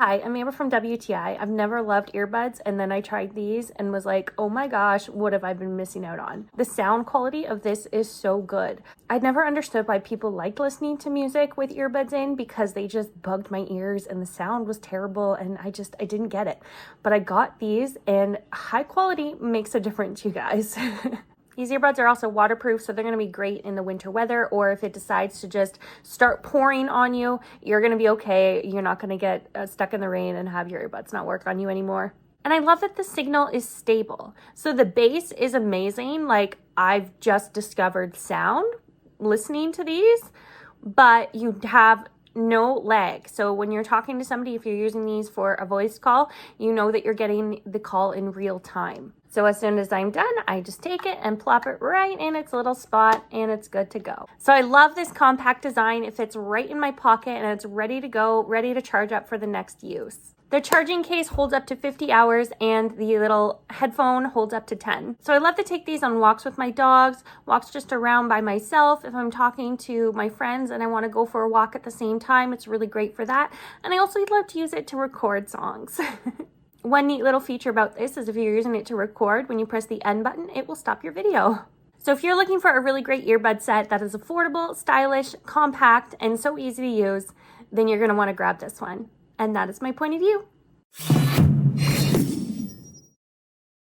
Hi, I'm Amber from WTI. I've never loved earbuds, and then I tried these and was like, oh my gosh, what have I been missing out on? The sound quality of this is so good. I never understood why people liked listening to music with earbuds in because they just bugged my ears and the sound was terrible and I didn't get it. But I got these and high quality makes a difference, you guys. These earbuds are also waterproof, so they're going to be great in the winter weather, or if it decides to just start pouring on you, you're going to be okay. You're not going to get stuck in the rain and have your earbuds not work on you anymore. And I love that the signal is stable. So the bass is amazing. Like, I've just discovered sound listening to these, but you have no lag. So when you're talking to somebody, if you're using these for a voice call, you know that you're getting the call in real time. So as soon as I'm done, I just take it and plop it right in its little spot and it's good to go. So I love this compact design. It fits right in my pocket and it's ready to go, ready to charge up for the next use. The charging case holds up to 50 hours and the little headphone holds up to 10. So I love to take these on walks with my dogs, walks just around by myself. If I'm talking to my friends and I want to go for a walk at the same time, it's really great for that. And I also love to use it to record songs. One neat little feature about this is if you're using it to record, when you press the end button, it will stop your video. So if you're looking for a really great earbud set that is affordable, stylish, compact, and so easy to use, then you're going to want to grab this one. And that is my point of view.